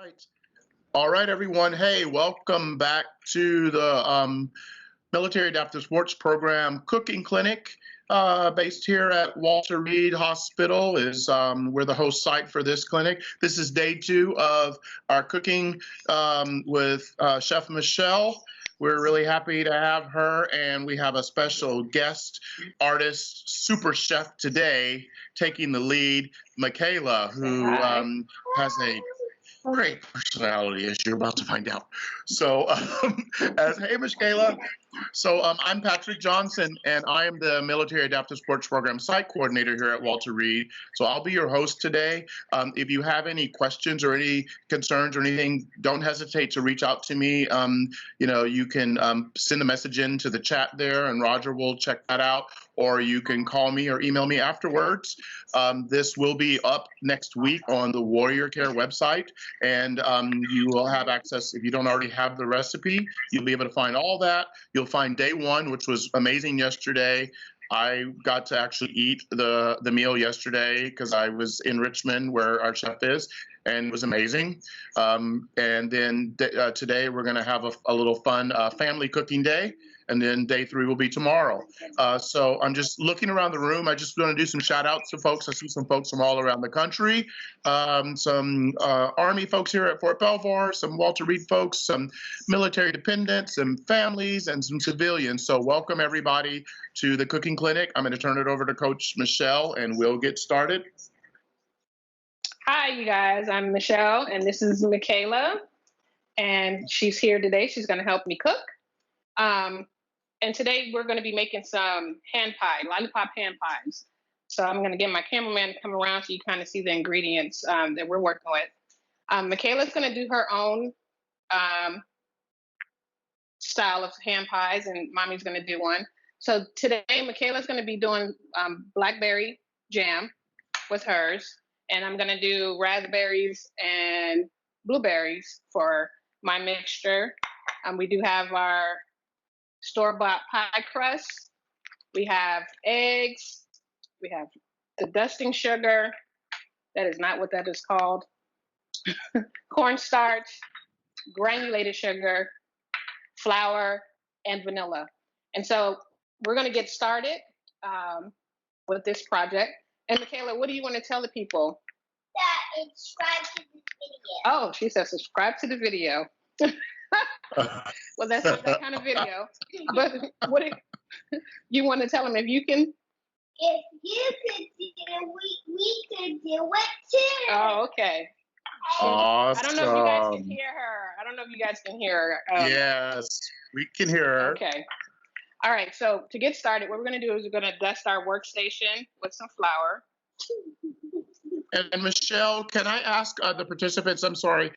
right. All right, everyone. Hey, welcome back to the Military Adaptive Sports Program Cooking Clinic, based here at Walter Reed Hospital. We're the host site for this clinic. This is day 2 of our cooking with Chef Michelle. We're really happy to have her, and we have a special guest artist, super chef today, taking the lead, Michaela, who has a great personality, as you're about to find out. So, hey, Michaela. So, I'm Patrick Johnson, and I am the Military Adaptive Sports Program Site Coordinator here at Walter Reed. So, I'll be your host today. If you have any questions or any concerns or anything, don't hesitate to reach out to me. You can send a message into the chat there, and Roger will check that out. Or you can call me or email me afterwards. This will be up next week on the Warrior Care website, and you will have access. If you don't already have the recipe, you'll be able to find all that. You'll find day 1, which was amazing yesterday. I got to actually eat the meal yesterday because I was in Richmond, where our chef is, and it was amazing. And then today we're going to have a little fun family cooking day. And then day 3 will be tomorrow. So I'm just looking around the room. I just want to do some shout outs to folks. I see some folks from all around the country, some Army folks here at Fort Belvoir, some Walter Reed folks, some military dependents, some families, and some civilians. So welcome everybody to the cooking clinic. I'm going to turn it over to Coach Michelle, and we'll get started. Hi, you guys. I'm Michelle, and this is Michaela, and she's here today. She's going to help me cook. And today we're going to be making some hand pie, lollipop hand pies. So I'm going to get my cameraman to come around so you kind of see the ingredients that we're working with. Michaela's going to do her own style of hand pies, and Mommy's going to do one. So today Michaela's going to be doing blackberry jam with hers, and I'm going to do raspberries and blueberries for my mixture. We do have our store-bought pie crust. We have eggs. We have the dusting sugar. That is not what that is called. Cornstarch, granulated sugar, flour, and vanilla. And so we're going to get started with this project. And Michaela, what do you want to tell the people? That subscribe to this video. Oh, she says subscribe to the video. Well, that's not that kind of video. But what you want to tell them? If you can do it, we can do it too. Oh, okay. Awesome. I don't know if you guys can hear her. Yes, we can hear her. Okay. All right. So to get started, what we're going to do is we're going to dust our workstation with some flour. And Michelle, can I ask the participants, I'm sorry,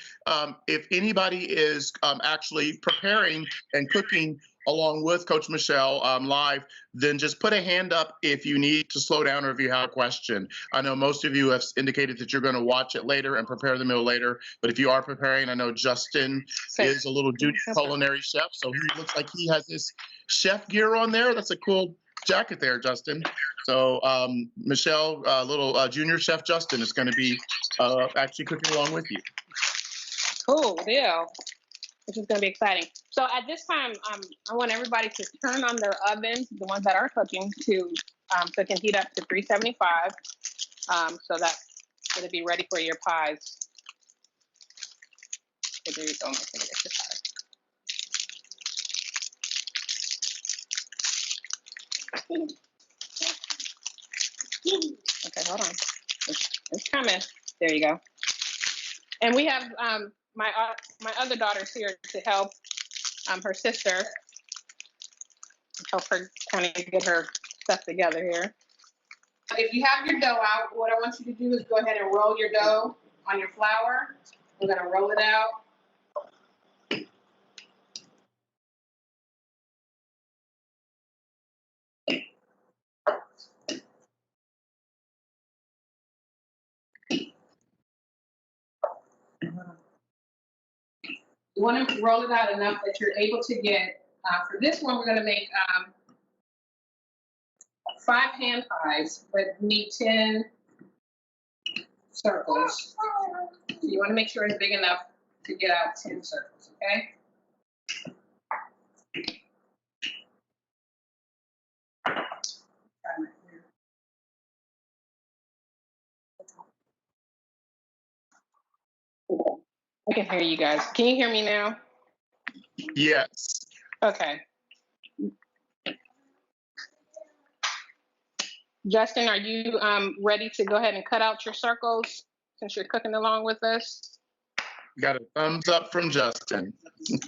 if anybody is actually preparing and cooking along with Coach Michelle live, then just put a hand up if you need to slow down or if you have a question. I know most of you have indicated that you're going to watch it later and prepare the meal later, but if you are preparing, I know Justin is a little junior culinary chef, so he looks like he has this chef gear on there. That's a cool jacket there, Justin. So Michelle, little junior chef Justin is going to be actually cooking along with you. Cool deal. Which is going to be exciting. So at this time, I want everybody to turn on their ovens, the ones that are cooking, to so it can heat up to 375, so that it'll be ready for your pies. Okay, there you go. Okay, hold on. It's coming. There you go. And we have my other daughter's here to help her sister, help her kind of get her stuff together here. If you have your dough out, what I want you to do is go ahead and roll your dough on your flour. I'm going to roll it out. You want to roll it out enough that you're able to get, for this one, we're going to make 5 hand pies, but you need 10 circles. So you want to make sure it's big enough to get out 10 circles, okay? I can hear you guys. Can you hear me now? Yes. Okay. Justin, are you ready to go ahead and cut out your circles since you're cooking along with us? Got a thumbs up from Justin.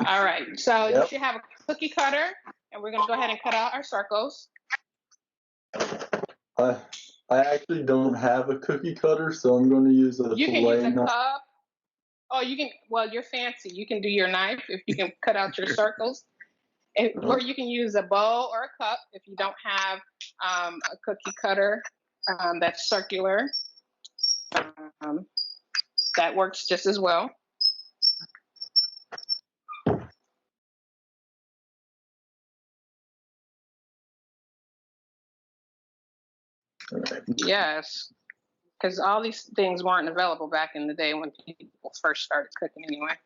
All right. So Yep. you should have a cookie cutter, and we're going to go ahead and cut out our circles. I actually don't have a cookie cutter, so I'm going to use a You can use a fillet knife. cup. Oh, you can. Well, you're fancy. You can do your knife if you can cut out your circles. Or you can use a bowl or a cup if you don't have a cookie cutter that's circular. That works just as well. Yes, because all these things weren't available back in the day when people first started cooking anyway.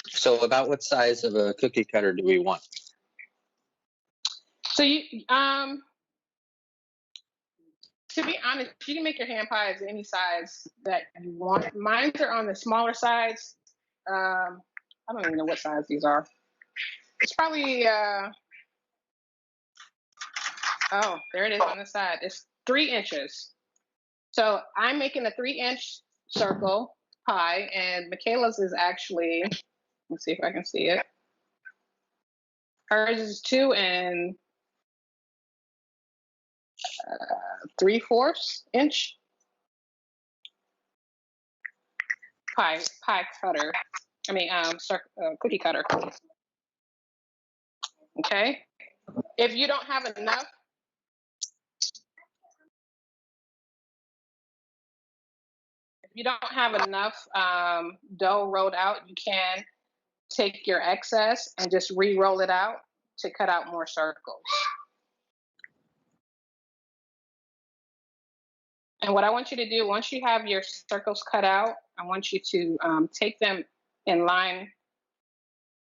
So about what size of a cookie cutter do we want? So you, to be honest, you can make your hand pies any size that you want. Mine are on the smaller sides. I don't even know what size these are. It's probably, oh, there it is on the side. It's 3 inches. So I'm making a 3-inch circle pie, and Michaela's is actually, let's see if I can see it. Hers is 2 3/4 inch pie cutter. I mean, cookie cutter. Okay. If you don't have enough, dough rolled out, you can take your excess and just re-roll it out to cut out more circles. And what I want you to do, once you have your circles cut out, I want you to take them and line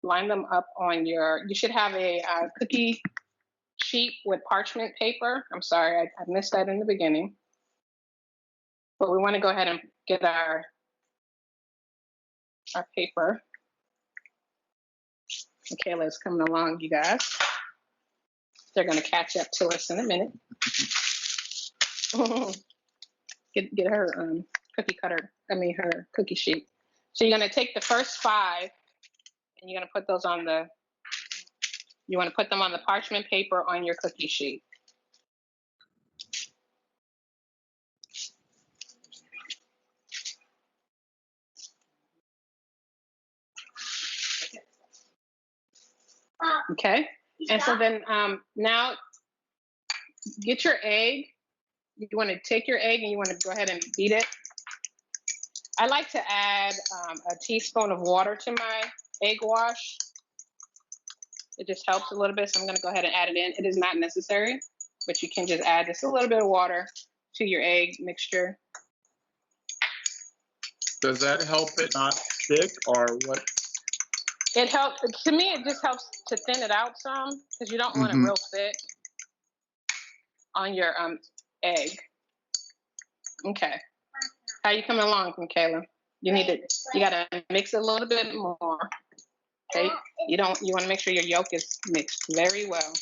them up on you should have a cookie sheet with parchment paper. I'm sorry, I missed that in the beginning. But we want to go ahead and get our paper. Michaela is coming along, you guys. They're going to catch up to us in a minute. Get her cookie cutter, her cookie sheet. So you're going to take the first 5 and you're going to put those on you want to put them on the parchment paper on your cookie sheet. Okay. And so then now get your egg. You want to take your egg and you want to go ahead and beat it. I like to add a teaspoon of water to my egg wash. It just helps a little bit, so I'm going to go ahead and add it in. It is not necessary, but you can just add just a little bit of water to your egg mixture. Does that help it not stick or what? It helps, to me, it just helps to thin it out some because you don't want it real thick on your egg. Okay. How you coming along, Michaela? You gotta mix it a little bit more. Okay. You want to make sure your yolk is mixed very well.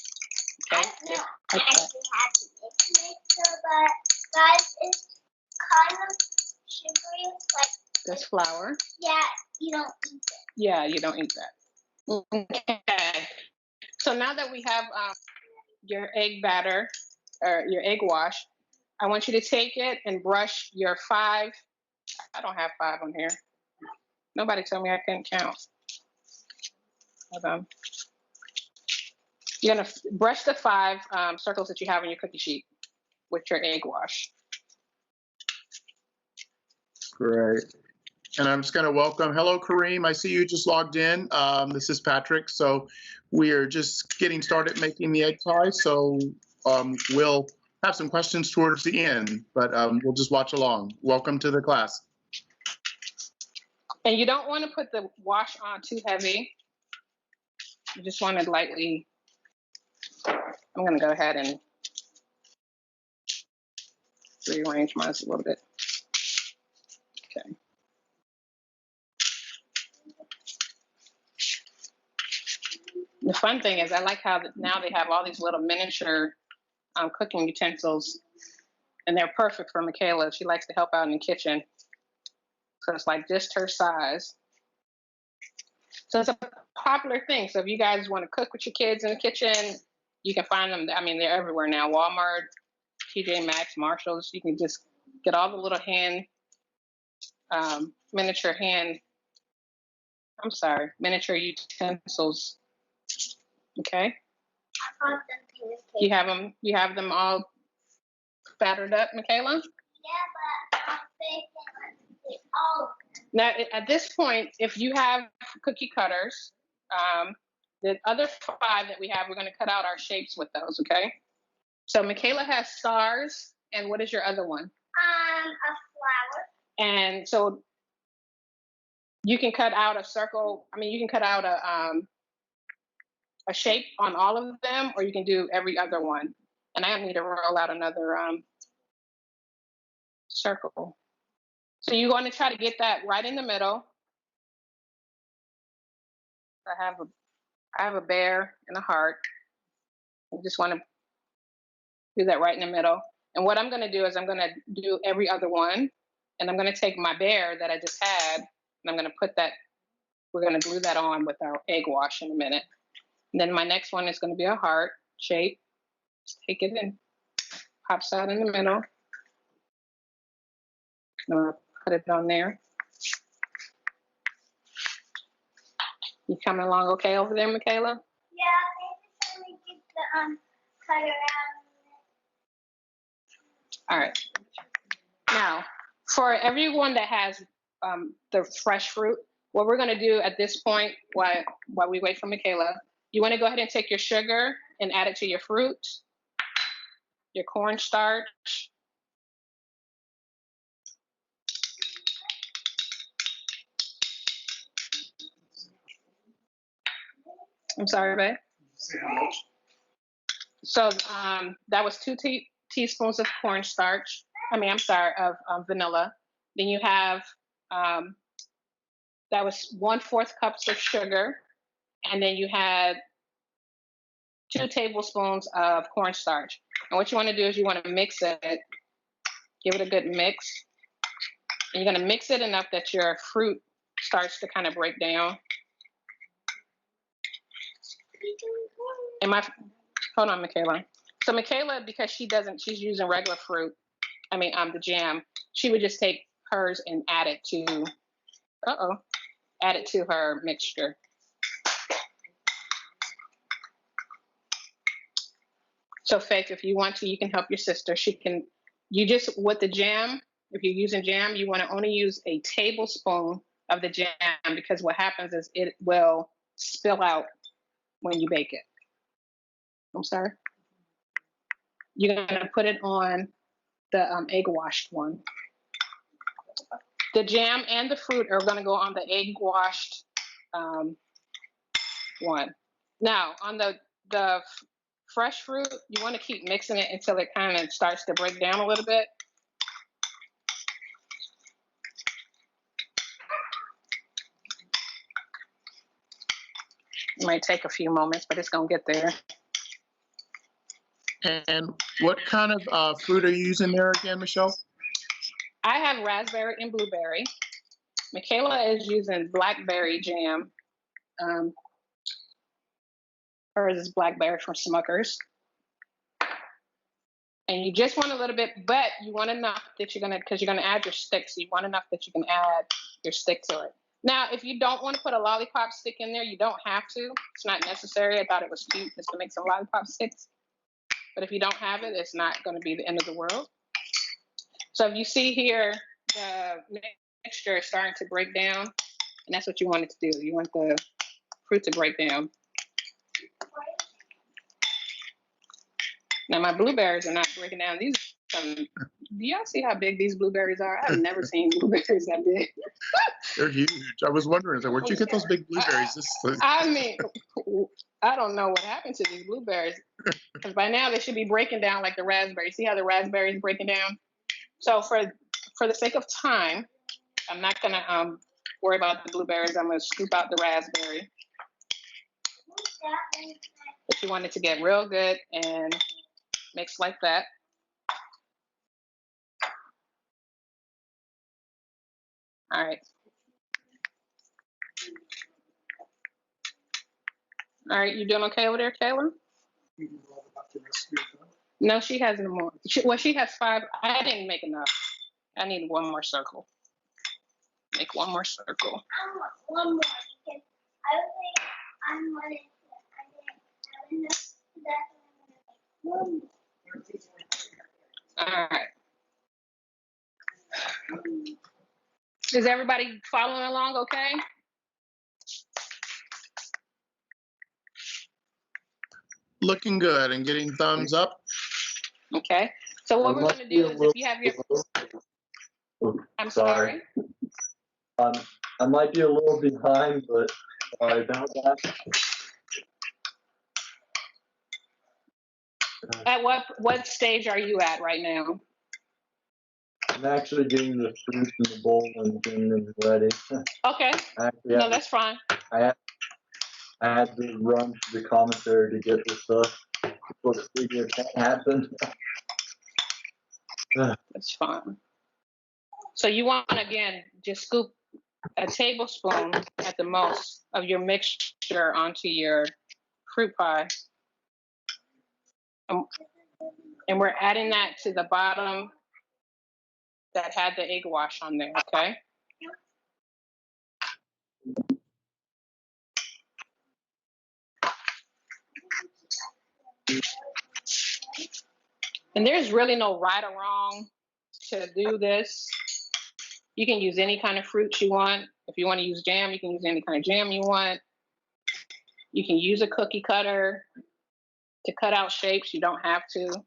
Okay. No, I actually have to mix it, but guys, it's kind of sugary, like this flour. Yeah, you don't eat it. Yeah, you don't eat that. Okay. So now that we have your egg batter or your egg wash, I want you to take it and brush your 5. I don't have 5 on here. Nobody told me I couldn't count. Hold on. You're gonna brush the 5 circles that you have on your cookie sheet with your egg wash. Great. And I'm just going to welcome, hello, Kareem. I see you just logged in. This is Patrick. So we are just getting started making the egg pie. So we'll have some questions towards the end, but we'll just watch along. Welcome to the class. And you don't want to put the wash on too heavy. You just want to lightly, I'm going to go ahead and rearrange mine a little bit. Okay. The fun thing is I like how now they have all these little miniature cooking utensils, and they're perfect for Michaela. She likes to help out in the kitchen. So it's like just her size. So it's a popular thing. So if you guys want to cook with your kids in the kitchen, you can find them. I mean, they're everywhere now. Walmart, TJ Maxx, Marshalls. You can just get all the little miniature utensils. Okay. You have them all battered up, Michaela? Yeah, but I'm thinking all. Now, at this point, if you have cookie cutters, the other 5 that we have, we're going to cut out our shapes with those, okay? So Michaela has stars, and what is your other one? A flower. And so you can cut out a circle. I mean, you can cut out a shape on all of them, or you can do every other one. And I need to roll out another circle. So you're going to try to get that right in the middle. I have a bear and a heart. I just want to do that right in the middle. And what I'm going to do is I'm going to do every other one. And I'm going to take my bear that I just had, and I'm going to put that, we're going to glue that on with our egg wash in a minute. And then my next one is going to be a heart shape. Just take it and pops out in the middle. I'm going to put it on there. You coming along okay over there, Michaela? Yeah, maybe let me get the cutter out. All right. Now, for everyone that has the fresh fruit, what we're going to do at this point, while we wait for Michaela, you want to go ahead and take your sugar and add it to your fruit, your cornstarch. I'm sorry, babe. So that was 2 teaspoons of cornstarch. Of vanilla. Then you have, that was 1/4 cups of sugar. And then you had 2 tablespoons of cornstarch. And what you want to do is you want to mix it, give it a good mix. And you're going to mix it enough that your fruit starts to kind of break down. Hold on, Michaela. So Michaela, because she's using regular fruit, the jam, she would just take hers and add it to her mixture. So Faith, if you want to, you can help your sister. With the jam, if you're using jam, you want to only use a tablespoon of the jam, because what happens is it will spill out when you bake it. I'm sorry. You're going to put it on the egg washed one. The jam and the fruit are going to go on the egg washed one. Now, on the fresh fruit, you want to keep mixing it until it kind of starts to break down a little bit. It might take a few moments, but it's going to get there. And what kind of fruit are you using there again, Michelle? I have raspberry and blueberry. Michaela is using blackberry jam. Hers is blackberry from Smucker's. And you just want a little bit, but you want enough that because you're gonna add your stick, so you want enough that you can add your stick to it. Now, if you don't want to put a lollipop stick in there, you don't have to. It's not necessary. I thought it was cute just to make some lollipop sticks. But if you don't have it, it's not going to be the end of the world. So if you see here, the mixture is starting to break down, and that's what you want it to do. You want the fruit to break down. Now my blueberries are not breaking down. Do y'all see how big these blueberries are? I've never seen blueberries that big. They're huge. I was wondering, like, where'd you get those big blueberries? I mean, I don't know what happened to these blueberries. Because by now they should be breaking down like the raspberries. See how the raspberries breaking down? So for the sake of time, I'm not gonna worry about the blueberries. I'm gonna scoop out the raspberry. But you want it to get real good and mix like that. All right. All right, you doing okay over there, Kayla? No, she has no more. She has 5. I didn't make enough. I need one more circle. Make one more circle. I want one more because I wanted to. All right. Is everybody following along okay? Looking good and getting thumbs up. Okay. So what I we're might going to be do a is if little- you have your, I'm Sorry. sorry. I might be a little behind, but sorry about that. At what stage are you at right now? I'm actually getting the fruit in the bowl and getting them ready. Okay. No, that's fine. I had to run to the commissary to get this stuff before the figure can't happen. That's fine. So you want to, again, just scoop a tablespoon at the most of your mixture onto your fruit pie. And we're adding that to the bottom that had the egg wash on there, okay? And there's really no right or wrong to do this. You can use any kind of fruit you want. If you want to use jam, you can use any kind of jam you want. You can use a cookie cutter to cut out shapes. You don't have to.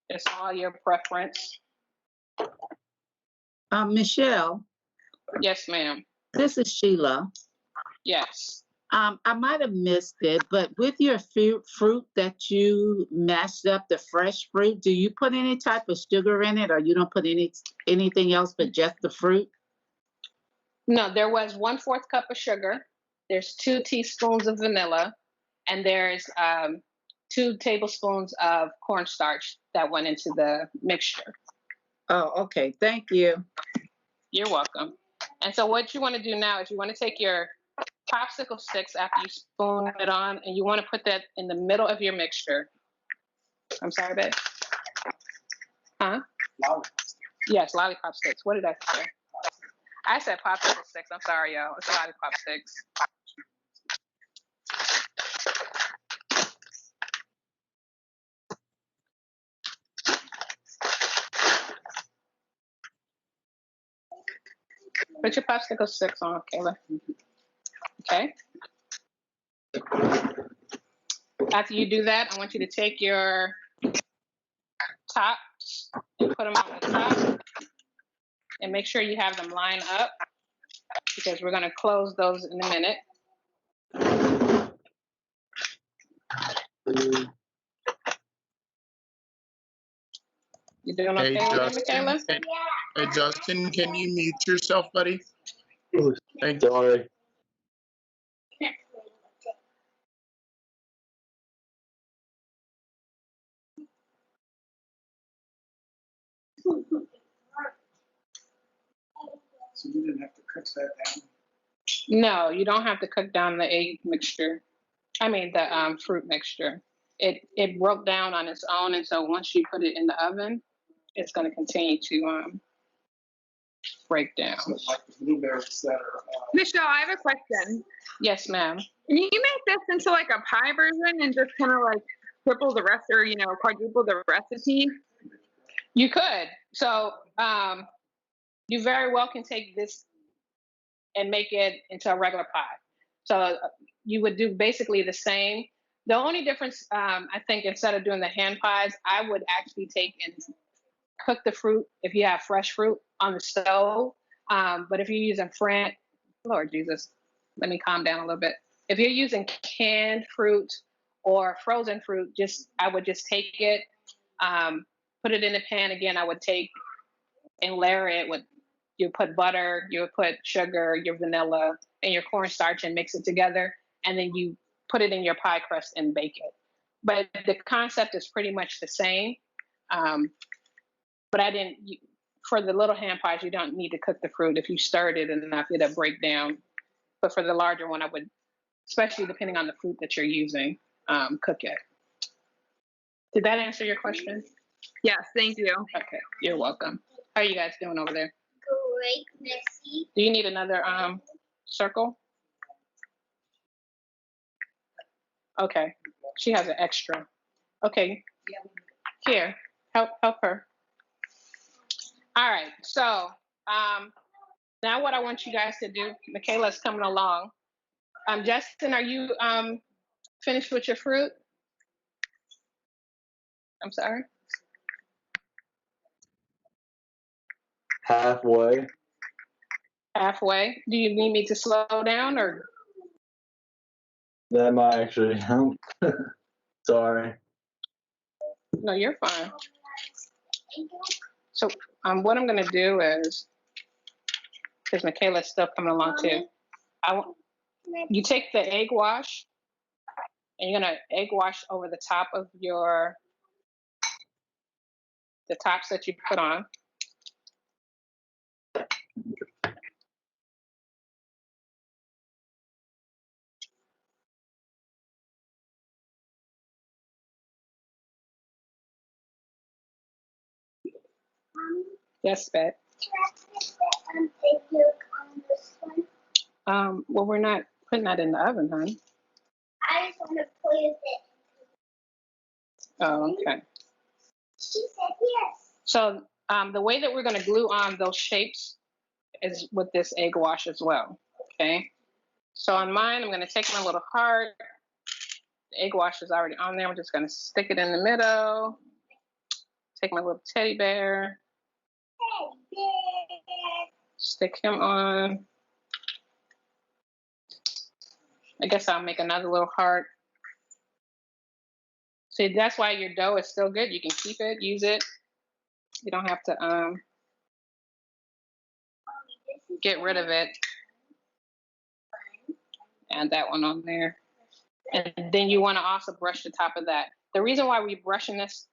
It's all your preference. Michelle, Yes, ma'am. this is Sheila. Yes. I might have missed it, but with your fruit that you mashed up, the fresh fruit, do you put any type of sugar in it, or you don't put anything else but just the fruit? No, there was 1/4 cup of sugar. There's 2 teaspoons of vanilla, and there's 2 tablespoons of cornstarch that went into the mixture. Oh, okay. Thank you. You're welcome. And so what you want to do now is you want to take your popsicle sticks after you spoon it on, and you want to put that in the middle of your mixture. I'm sorry, babe. Huh? Yes, lollipop sticks. What did I say? I said popsicle sticks. I'm sorry, y'all. It's lollipop sticks. Put your popsicle sticks on, Kayla. Okay. After you do that, I want you to take your tops and put them on the top, and make sure you have them line up because we're going to close those in a minute. You doing okay with it, Michaela? Hey, Justin, can you mute yourself, buddy? Thank you. Sorry. So you didn't have to cook that down? No, you don't have to cook down the egg mixture. I mean the fruit mixture. It broke down on its own, and so once you put it in the oven, it's going to continue to break down. So like the blueberries that are. Michelle, I have a question. Yes, ma'am. Can you make this into like a pie version and just kind of like triple the rest or, quadruple the recipe? You could. So you very well can take this and make it into a regular pie. So you would do basically the same. The only difference, I think, instead of doing the hand pies, I would actually take and cook the fruit, if you have fresh fruit, on the stove But if you're using Lord Jesus, let me calm down a little bit. If you're using canned fruit or frozen fruit, I would just take it, put it in a pan again. I would take and layer it with, you put butter, you would put sugar, your vanilla, and your cornstarch and mix it together. And then you put it in your pie crust and bake it. But the concept is pretty much the same. But for the little hand pies, you don't need to cook the fruit. If you stirred it enough, it'll break down. But for the larger one, I would, especially depending on the fruit that you're using, cook it. Did that answer your question? Yes, thank you. Okay, you're welcome. How are you guys doing over there? Great, Missy. Do you need another circle? Okay, she has an extra. Okay, here, help her. All right, so now what I want you guys to do, Michaela's coming along. Justin, are you finished with your fruit? I'm sorry. Halfway. Halfway. Do you need me to slow down or? That might actually help. Sorry. No, you're fine. So what I'm gonna do is, because Michaela's still coming along too, you take the egg wash and you're gonna egg wash over the top of the tops that you put on. Yes, Bet. Egg yolk on this one. Well, we're not putting that in the oven, honey. I just want to put it. Oh, okay. She said yes. So the way that we're gonna glue on those shapes is with this egg wash as well, okay? So on mine, I'm gonna take my little heart. The egg wash is already on there. I'm just gonna stick it in the middle. Take my little teddy bear, stick him on. I guess I'll make another little heart. See, that's why your dough is still good. You can keep it, use it. You don't have to get rid of it. Add that one on there. And then you want to also brush the top of that. The reason why we're brushing this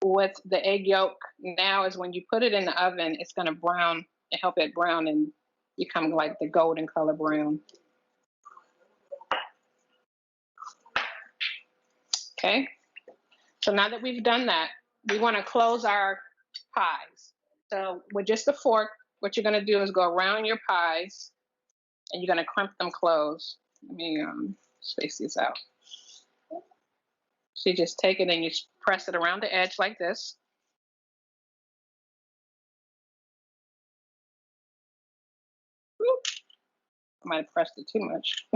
with the egg yolk now is when you put it in the oven, it's going to brown and help it brown and become like the golden color brown. Okay. So now that we've done that, we want to close our pies. So with just a fork, what you're going to do is go around your pies and you're going to crimp them closed. Let me space these out. So you just take it and you press it around the edge like this. Oop. I might have pressed it too much.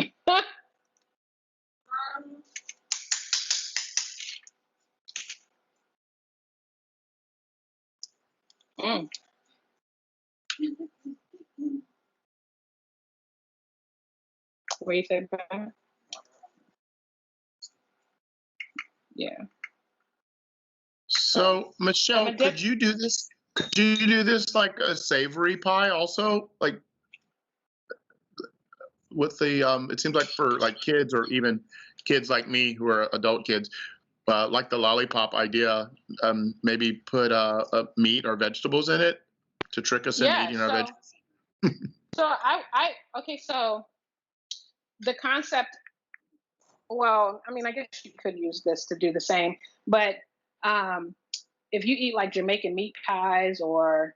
What do you think about that? Yeah. So, Michelle, could you do this? Could you do this like a savory pie also? Like with the, it seems like for like kids or even kids like me who are adult kids, like the lollipop idea, maybe put meat or vegetables in it to trick us into eating our vegetables. Okay, so the concept, well, I mean, I guess you could use this to do the same, but if you eat like Jamaican meat pies or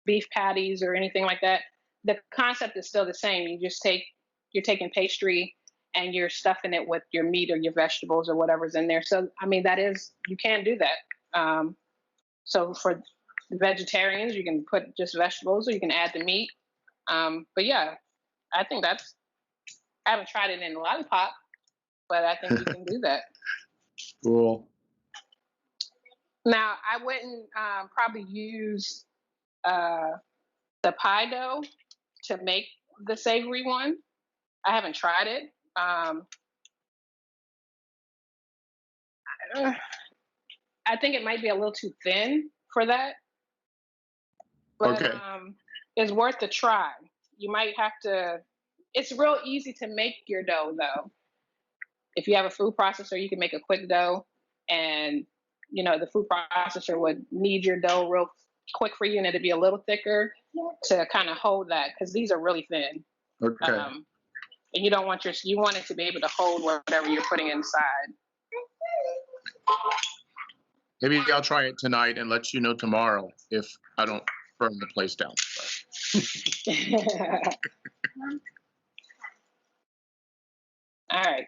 beef patties or anything like that, the concept is still the same. You're taking pastry and you're stuffing it with your meat or your vegetables or whatever's in there. So, I mean, you can do that. So for the vegetarians, you can put just vegetables or you can add the meat. But yeah, I think I haven't tried it in a lollipop, but I think you can do that. Cool. Now, I wouldn't probably use the the pie dough to make the savory one. I haven't tried it. I think it might be a little too thin for that, but Okay. it's worth a try. You might have to. It's real easy to make your dough though. If you have a food processor, you can make a quick dough, and you know the food processor would knead your dough real quick for you, and it'd be a little thicker to kind of hold that because these are really thin. Okay. And you don't want you want it to be able to hold whatever you're putting inside. Maybe I'll try it tonight and let you know tomorrow if I don't burn the place down. All right.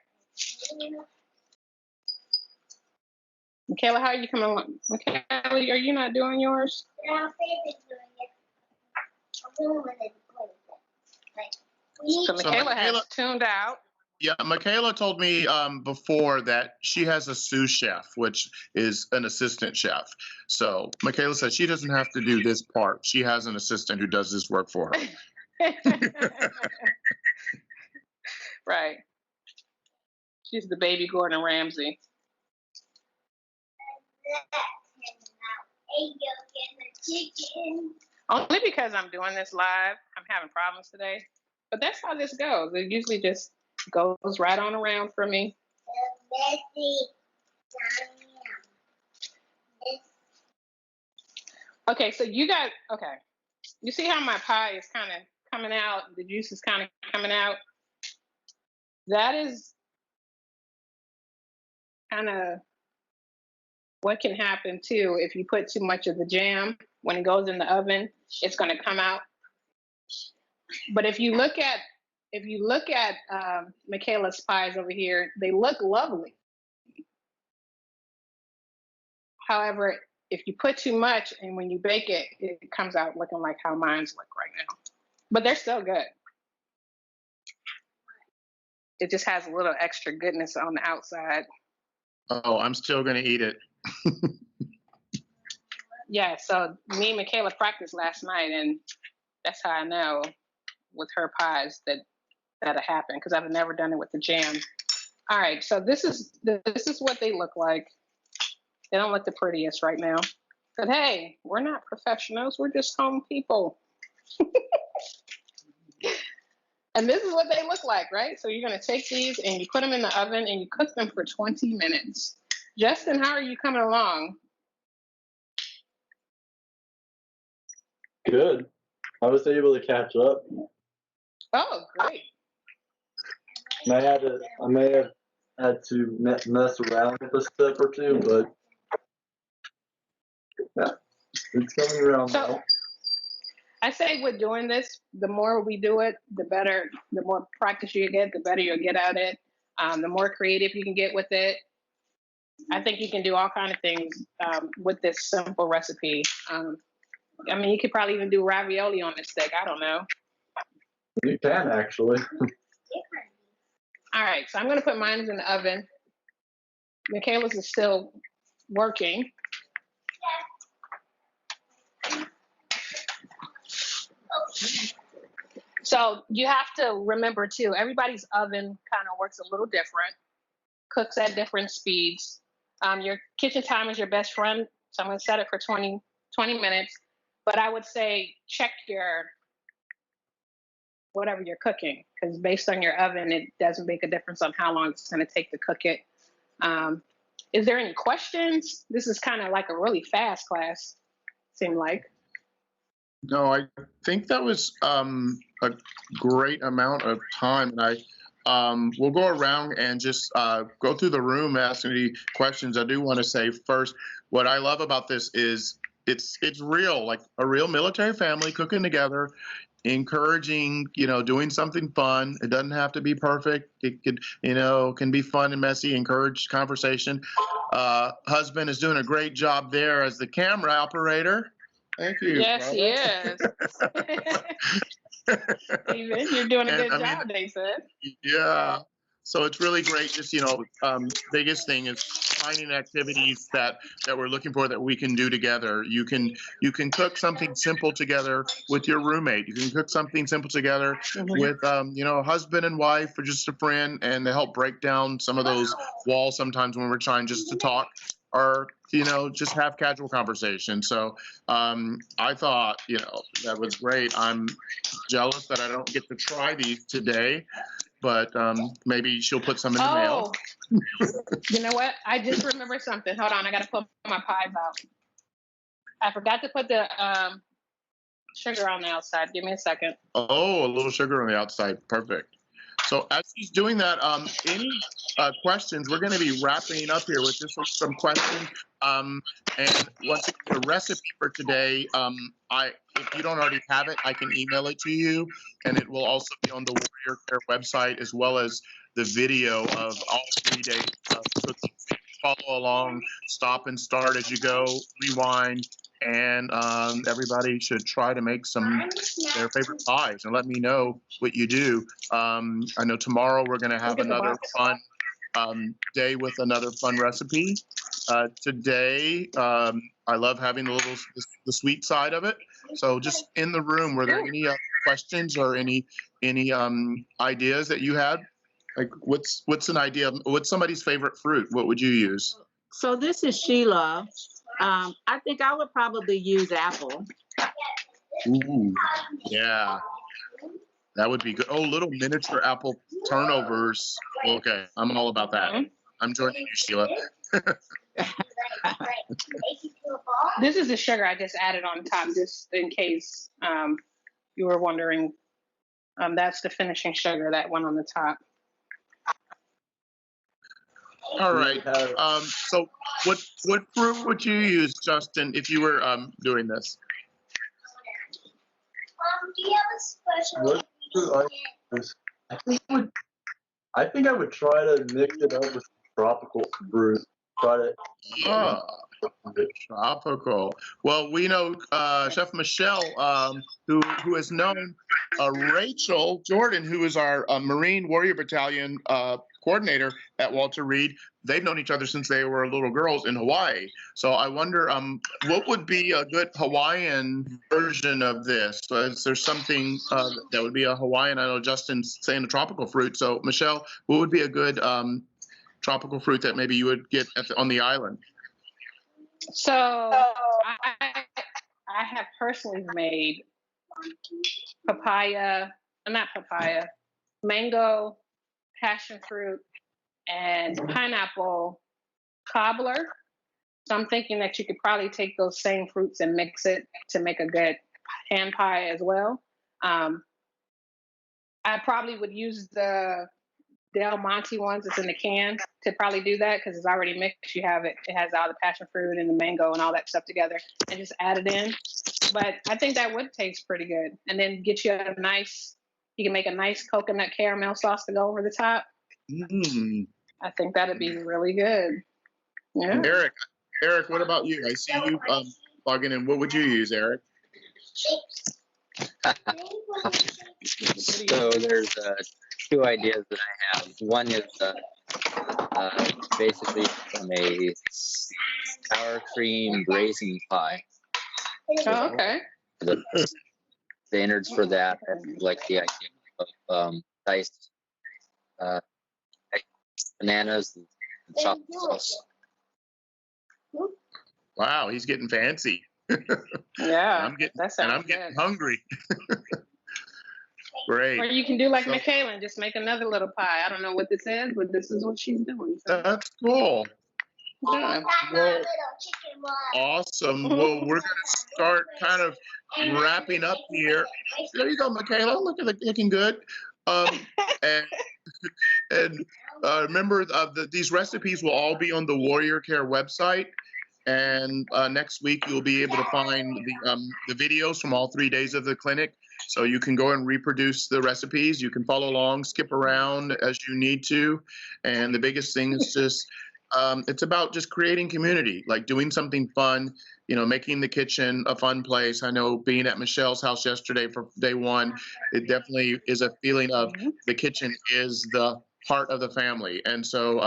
Michaela, how are you coming along? Michaela, are you not doing yours? And I'll say it's doing it. I'm doing it. So Michaela has Michaela- tuned out. Yeah, Michaela told me before that she has a sous chef, which is an assistant chef. So Michaela said she doesn't have to do this part. She has an assistant who does this work for her. Right. She's the baby Gordon Ramsay. Only because I'm doing this live, I'm having problems today. But that's how this goes. It usually just goes right on around for me. Okay, so you got, okay. You see how my pie is kind of coming out? The juice is kind of coming out. That is kind of what can happen too if you put too much of the jam. When it goes in the oven, it's going to come out. But if you look at Michaela's pies over here, they look lovely. However, if you put too much and when you bake it, it comes out looking like how mine's look right now. But they're still good. It just has a little extra goodness on the outside. Oh, I'm still going to eat it. Yeah, so me and Michaela practiced last night, and that's how I know with her pies that'll happen because I've never done it with the jam. All right, so this is what they look like. They don't look the prettiest right now, but hey, we're not professionals. We're just home people. And this is what they look like, right? So you're gonna take these and you put them in the oven and you cook them for 20 minutes. Justin, how are you coming along? Good. I was able to catch up. Oh, great. I may have had to mess around with a step or two, but yeah, it's coming around So- now. I say with doing this, the more we do it, the better, the more practice you get, the better you'll get at it. The more creative you can get with it. I think you can do all kinds of things with this simple recipe. I mean, you could probably even do ravioli on the stick. I don't know. You can actually. All right, so I'm going to put mine in the oven. Michaela's is still working. So you have to remember too, everybody's oven kind of works a little different, cooks at different speeds. Your kitchen time is your best friend. So I'm going to set it for 20 minutes. But I would say check your, whatever you're cooking, because based on your oven, it doesn't make a difference on how long it's going to take to cook it. Is there any questions? This is kind of like a really fast class, seemed like. No, I think that was a great amount of time. And we'll go around and just go through the room, ask any questions. I do want to say first, what I love about this is it's real, like a real military family cooking together, encouraging, doing something fun. It doesn't have to be perfect. It could, can be fun and messy, encourage conversation. Husband is doing a great job there as the camera operator. Thank you. Yes, he is. Steven, you're doing a good And, job, they said. Yeah. So it's really great. Just, biggest thing is finding activities that we're looking for that we can do together. You can cook something simple together with your roommate. You can cook something simple together with, a husband and wife or just a friend, and to help break down some of those walls sometimes when we're trying just to talk or, just have casual conversation. So I thought, that was great. I'm jealous that I don't get to try these today, but maybe she'll put some in the mail. You know what? I just remembered something. Hold on, I gotta put my pies out. I forgot to put the sugar on the outside. Give me a second. Oh, a little sugar on the outside. Perfect. So as she's doing that, any questions? We're going to be wrapping up here with just some questions. And once again, the recipe for today, if you don't already have it, I can email it to you, and it will also be on the Warrior Care website, as well as the video of all 3 days of cooking. Follow along, stop and start as you go, rewind, and everybody should try to make their favorite pies and let me know what you do. I know tomorrow we're going to have another fun day with another fun recipe. Today, I love having the sweet side of it. So just in the room, were there any questions or any ideas that you had? Like what's an idea? What's somebody's favorite fruit? What would you use? So this is Sheila. I think I would probably use apple. Ooh, yeah, that would be good. Oh, little miniature apple turnovers. Okay, I'm all about that. I'm joining you, Sheila. This is the sugar I just added on top, just in case you were wondering. That's the finishing sugar that went on the top. All right. So what fruit would you use, Justin, if you were doing this? Do you have a special? What fruit I think I would try to mix it up with tropical fruit. Try to. Tropical. Well, we know Chef Michelle, who has known Rachel Jordan, who is our Marine Warrior Battalion coordinator at Walter Reed. They've known each other since they were little girls in Hawaii. So I wonder, what would be a good Hawaiian version of this? Is there something that would be a Hawaiian? I know Justin's saying a tropical fruit. So Michelle, what would be a good tropical fruit that maybe you would get on the island? So I have personally made mango, passion fruit, and pineapple cobbler. So I'm thinking that you could probably take those same fruits and mix it to make a good hand pie as well. I probably would use the Del Monte ones that's in the can to probably do that because it's already mixed. You have it. It has all the passion fruit and the mango and all that stuff together, and just add it in. But I think that would taste pretty good. And then get you you can make a nice coconut caramel sauce to go over the top. I think that'd be really good. Yeah. Eric, what about you? I see you logging in. What would you use, Eric? So there's two ideas that I have. One is basically from a sour cream raisin pie. Oh, okay. The innards for that, like the idea of diced bananas and chocolate sauce. Wow, he's getting fancy. Yeah, I'm getting hungry. Great. Or you can do like Michaela and just make another little pie. I don't know what this is, but this is what she's doing. So. That's cool. Yeah. Well, awesome. Well, we're going to start kind of wrapping up here. There you go, Michaela. Looking good. And remember, these recipes will all be on the Warrior Care website. And next week, you'll be able to find the videos from all 3 days of the clinic. So you can go and reproduce the recipes. You can follow along, skip around as you need to. And the biggest thing is just, it's about just creating community, like doing something fun, making the kitchen a fun place. I know being at Michelle's house yesterday for day one, it definitely is a feeling of the kitchen is the part of the family. And so,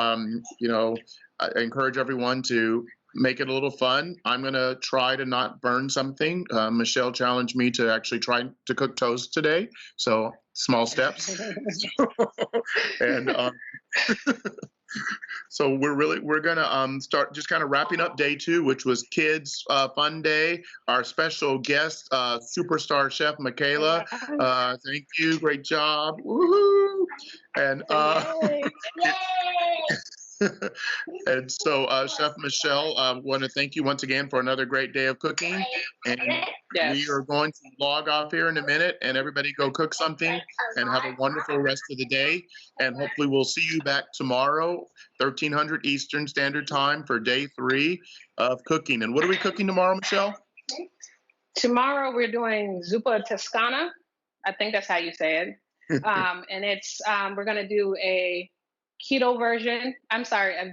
you know, I encourage everyone to make it a little fun. I'm going to try to not burn something. Michelle challenged me to actually try to cook toast today. So small steps. And so we're gonna start just kind of wrapping up day 2, which was kids fun day. Our special guest, superstar chef Michaela. Thank you, great job. Woohoo! And Yay. Yay! and so Chef Michelle, want to thank you once again for another great day of cooking. And Yes. we are going to log off here in a minute, and everybody go cook something and have a wonderful rest of the day. And hopefully we'll see you back tomorrow, 1300 Eastern Standard Time for day 3 of cooking. And what are we cooking tomorrow, Michelle? Tomorrow we're doing zuppa toscana. I think that's how you say it. And it's we're gonna do a keto version. I'm sorry, a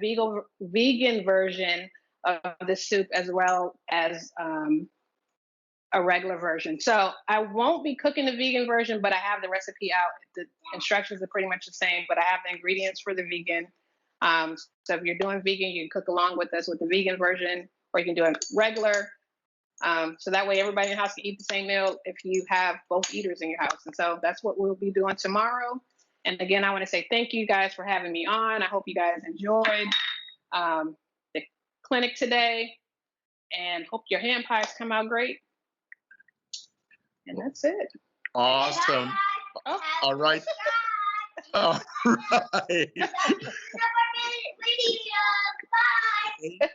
vegan version of the soup as well as a regular version. So I won't be cooking the vegan version, but I have the recipe out. The instructions are pretty much the same, but I have the ingredients for the vegan. So if you're doing vegan, you can cook along with us with the vegan version, or you can do it regular. So that way everybody in the house can eat the same meal if you have both eaters in your house. And so that's what we'll be doing tomorrow. And again, I want to say thank you guys for having me on. I hope you guys enjoyed the clinic today, and hope your hand pies come out great. And that's it. Awesome. Oh. All right. All right. Video. Bye.